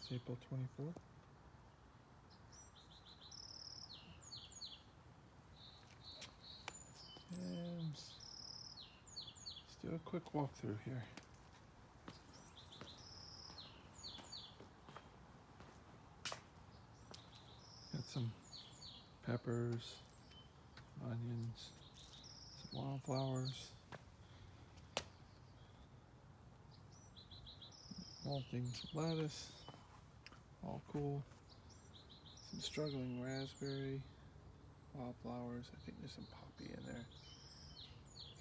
It's April 24th. And let's do a quick walkthrough here. Got some peppers, onions, some wildflowers, molting lettuce, all cool. Some struggling raspberry, wildflowers. I think there's some poppy in there.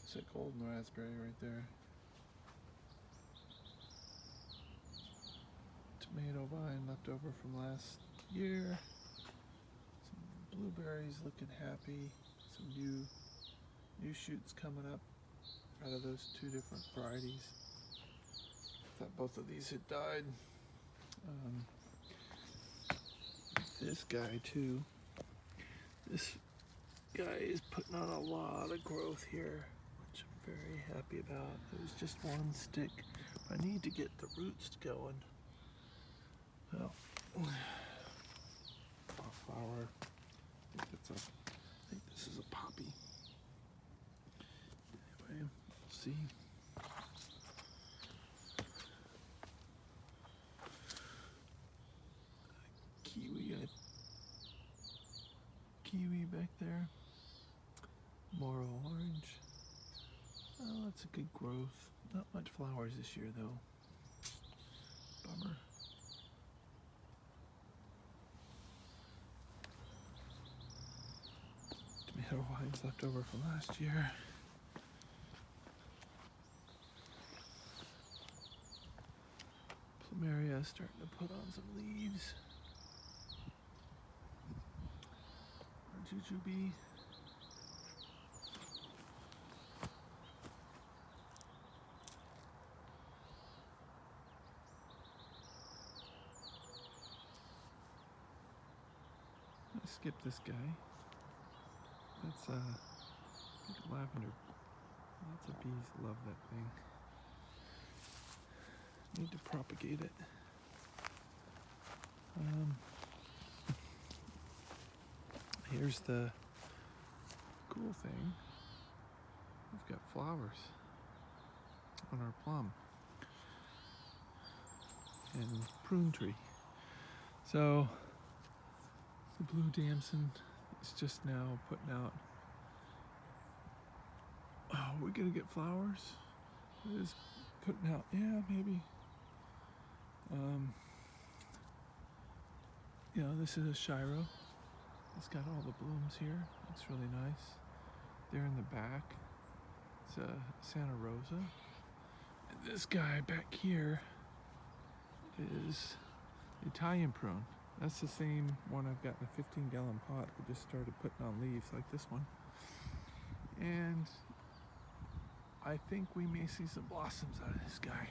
It's a golden raspberry right there. Tomato vine left over from last year. Some blueberries looking happy. Some new shoots coming up out of those two different varieties. Thought both of these had died. This guy too. This guy is putting on a lot of growth here, which I'm very happy about. It was just one stick. I need to get the roots going. So, flower. I think this is a poppy. Anyway, we'll see. Kiwi back there. Moro orange. Oh, that's a good growth. Not much flowers this year though. Bummer. Tomato vines left over from last year. Plumeria starting to put on some leaves. Jujube. Let's skip this guy. That's lavender. Lots of bees love that thing. Need to propagate it. Here's the cool thing. We've got flowers on our plum and prune tree. So the blue damson is just now putting out. Oh, we're gonna get flowers. It is putting out. Yeah, maybe. This is a Shiro. It's got all the blooms here. It's really nice. There in the back, it's a Santa Rosa. And this guy back here is Italian prune. That's the same one I've got in a 15-gallon pot. We just started putting on leaves like this one. And I think we may see some blossoms out of this guy.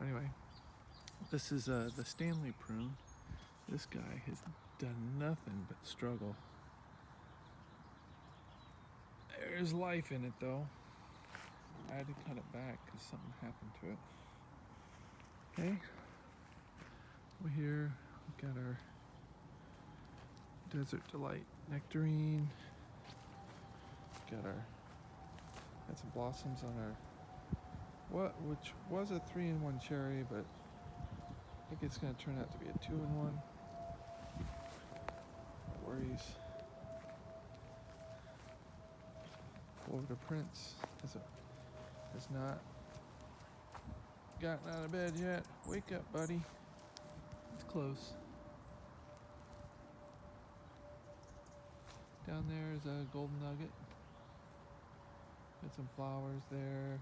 Anyway, this is the Stanley prune. This guy has done nothing but struggle. There's life in it though. I had to cut it back because something happened to it. Okay. Over here, we've got our Desert Delight nectarine. Got some blossoms on our which was a 3-in-1 cherry, but I think it's gonna turn out to be a 2-in-1. No worries. Florida Prince has not gotten out of bed yet. Wake up, buddy. It's close. Down there is a golden nugget. Got some flowers there.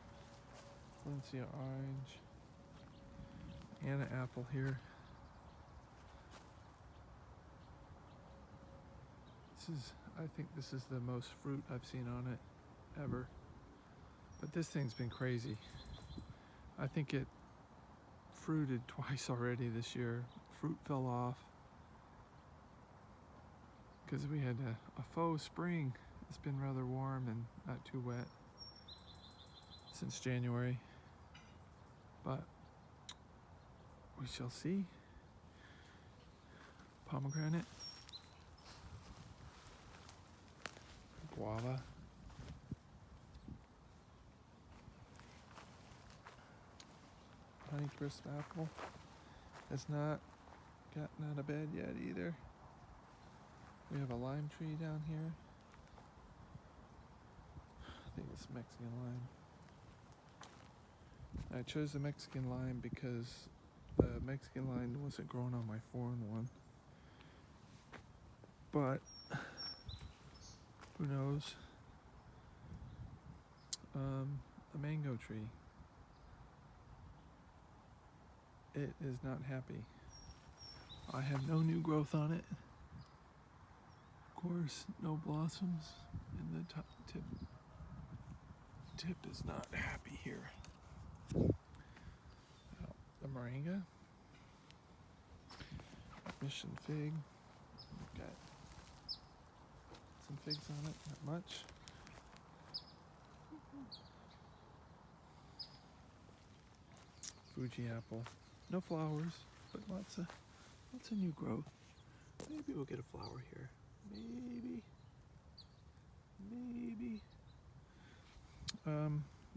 Valencia orange. And an apple here. I think this is the most fruit I've seen on it ever. But this thing's been crazy. I think it fruited twice already this year. Fruit fell off because we had a faux spring. It's been rather warm and not too wet since January, but we shall see. pomegranate, guava, Honeycrisp apple has not gotten out of bed yet either. We have a lime tree down here. I think it's Mexican lime. I chose the Mexican lime because the Mexican lime wasn't growing on my foreign one. But who knows? A mango tree. It is not happy. I have no new growth on it. Of course, no blossoms, and the top tip is not happy here. The moringa, mission fig, got some figs on it, not much. Fuji apple, no flowers, but lots of new growth. Maybe we'll get a flower here. Maybe.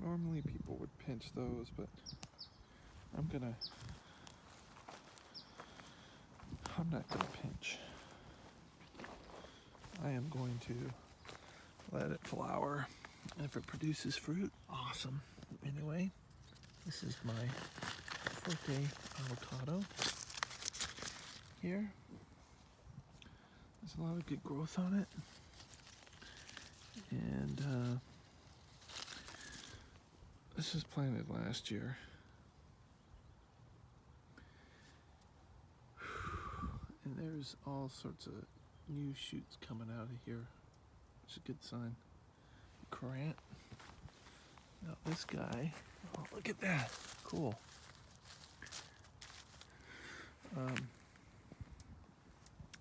Normally people would pinch those, but I'm not gonna pinch. I am going to let it flower. If it produces fruit, awesome. Anyway, this is my Forte avocado here. There's a lot of good growth on it. And this was planted last year. And there's all sorts of new shoots coming out of here. It's a good sign. Currant. Now this guy, oh look at that, cool.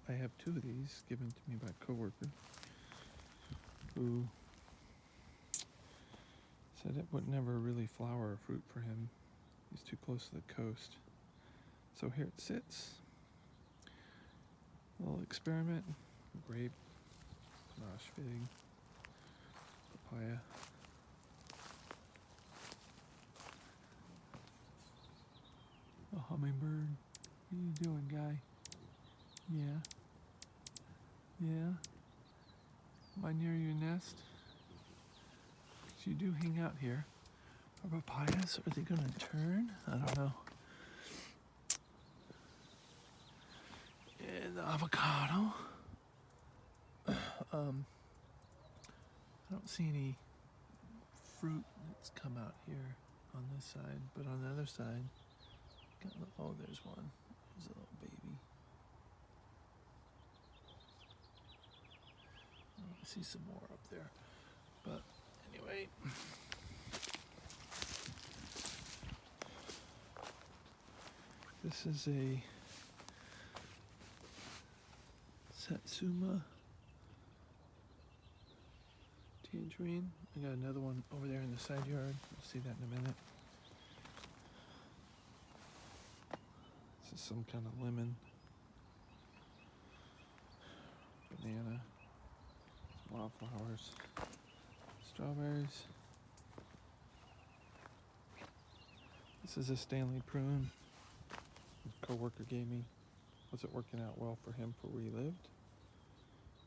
I have two of these given to me by a coworker who said it would never really flower or fruit for him. He's too close to the coast. So here it sits. A little experiment. Grape, panache fig, papaya. A hummingbird. What are you doing, guy? Yeah. Am I near your nest? You do hang out here. Are papayas, are they gonna turn? I don't know. And the avocado. I don't see any fruit that's come out here on this side, but on the other side, oh, there's one. There's a little baby. Oh, I see some more up there. But anyway, this is a Satsuma tangerine. I got another one over there in the side yard. You'll see that in a minute. This is some kind of lemon. Banana. Some wildflowers. Strawberries. This is a Stanley prune. A coworker gave me. Was it working out well for him for where he lived?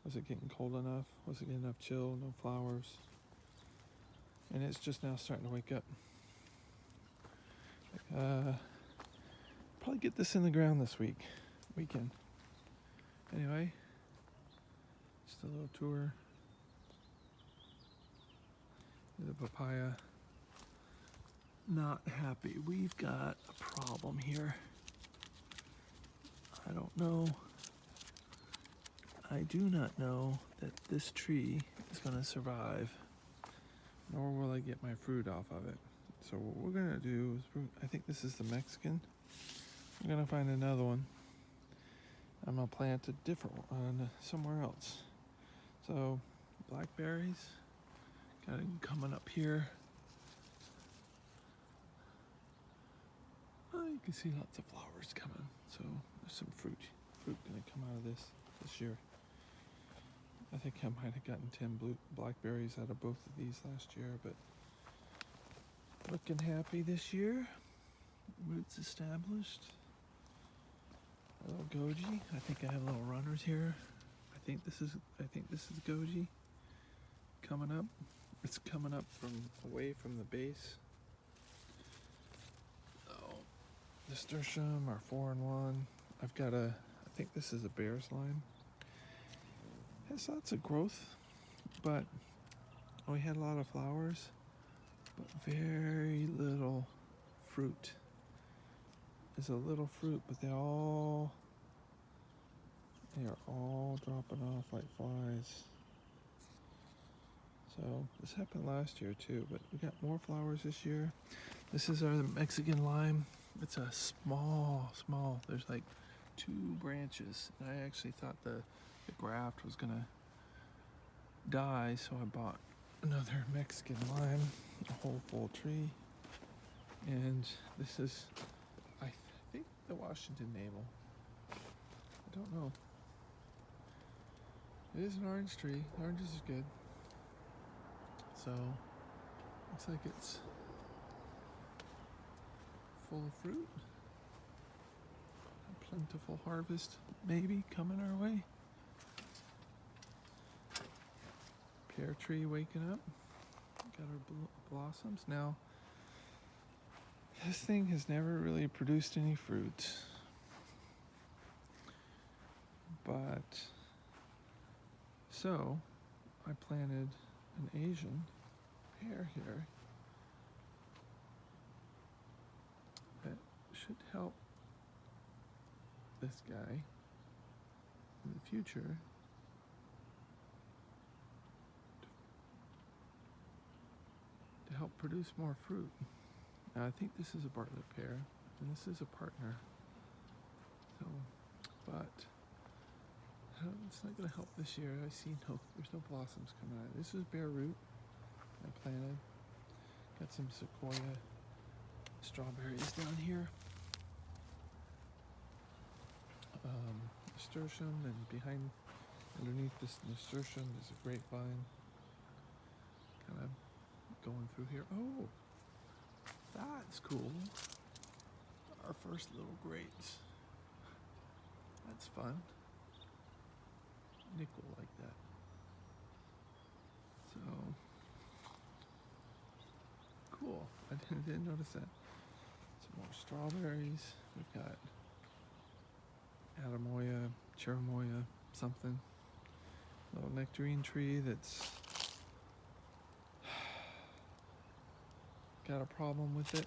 Was it getting cold enough? Was it getting enough chill? No flowers? And it's just now starting to wake up. Probably get this in the ground this weekend. Anyway, just a little tour. The papaya. Not happy. We've got a problem here. I don't know. I do not know that this tree is going to survive, nor will I get my fruit off of it. So what we're going to do is, I think this is the Mexican. I'm going to find another one. I'm going to plant a different one somewhere else. So blackberries, got them coming up here. Oh, you can see lots of flowers coming, so there's some fruit fruit gonna come out of this year. I think I might have gotten 10 blackberries out of both of these last year, but looking happy this year. Roots established. A little goji. I think I have little runners here. I think this is goji coming up. It's coming up from away from the base. Oh, nasturtium or 4-in-1. I've got I think this is a bear's lime. Has lots of growth, but we had a lot of flowers, but very little fruit. There's a little fruit, but they are all dropping off like flies. So this happened last year too, but we got more flowers this year. This is our Mexican lime. It's a small, there's like 2 branches. And I actually thought the graft was gonna die, so I bought another Mexican lime, a whole full tree. And this is, I think, the Washington Navel. I don't know. It is an orange tree. Oranges is good. So, looks like it's full of fruit. A plentiful harvest maybe coming our way. Pear tree waking up. Got our blossoms. Now, this thing has never really produced any fruit. But, so, I planted an Asian pear here that should help this guy in the future to help produce more fruit. Now I think this is a Bartlett pear, and this is a partner. So, but it's not going to help this year. There's no blossoms coming out. This is bare root I planted. Got some sequoia strawberries down here. Nasturtium, and underneath this nasturtium is a grapevine. Kind of going through here. Oh, that's cool. Our first little grapes. That's fun. Nickel like that. So cool. I didn't notice that. Some more strawberries. We've got Adamoya, Cherimoya, something. Little nectarine tree that's got a problem with it.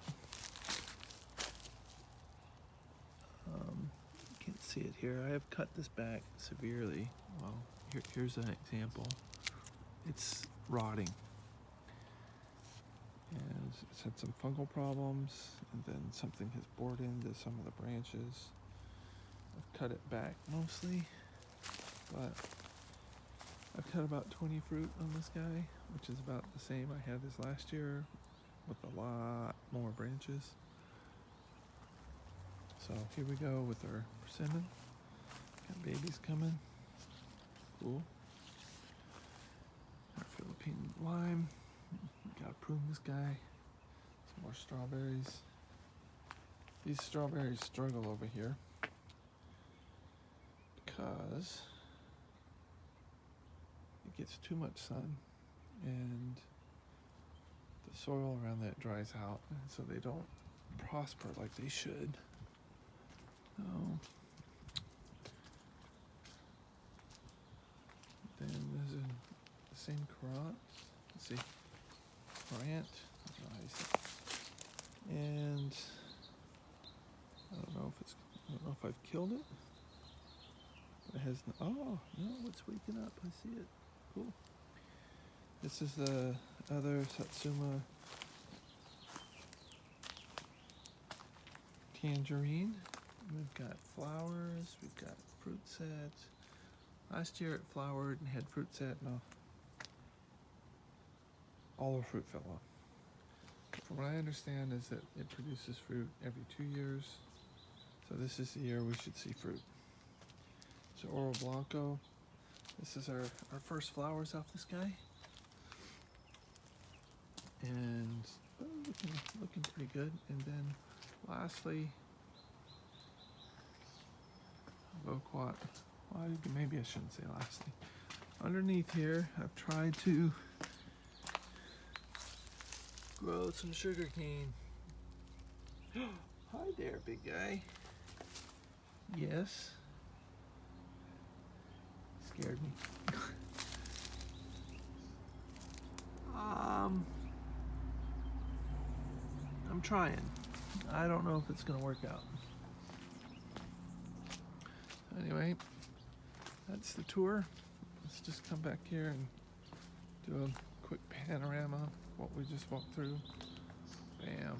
You can't see it here. I have cut this back severely. Well, here's an example. It's rotting. And it's had some fungal problems, and then something has bored into some of the branches. I've cut it back mostly, but I've cut about 20 fruit on this guy, which is about the same I had as last year, with a lot more branches. So here we go with our persimmon. Got babies coming. Cool. Our Philippine lime. Gotta prune this guy. Some more strawberries. These strawberries struggle over here because it gets too much sun and the soil around that dries out, and so they don't prosper like they should. Oh. Then there's the same currant. Let's see. Currant. And I don't know if I've killed it. It has oh no, it's waking up. I see it. Cool. This is the other Satsuma tangerine. We've got flowers, we've got fruit set. Last year it flowered and had fruit set. No, all the fruit fell off. From what I understand is that it produces fruit every 2 years. So this is the year we should see fruit. It's Oro Blanco. This is our first flowers off this guy. And looking pretty good. And then lastly, Loquat. Well, maybe I shouldn't say lastly. Underneath here, I've tried to grow some sugarcane. Hi there, big guy. Yes. Scared me. I'm trying. I don't know if it's gonna work out. Anyway, that's the tour. Let's just come back here and do a quick panorama of what we just walked through. Bam.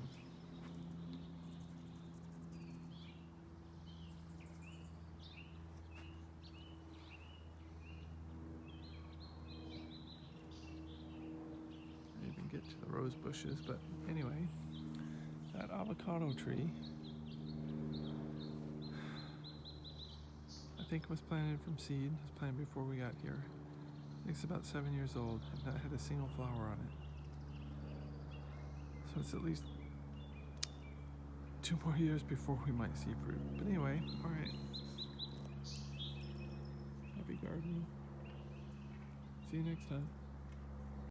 Didn't even get to the rose bushes, but anyway, that avocado tree I think was planted from seed. It was planted before we got here. I think it's about 7 years old and not had a single flower on it. So it's at least 2 more years before we might see fruit. But anyway, all right. Happy gardening. See you next time.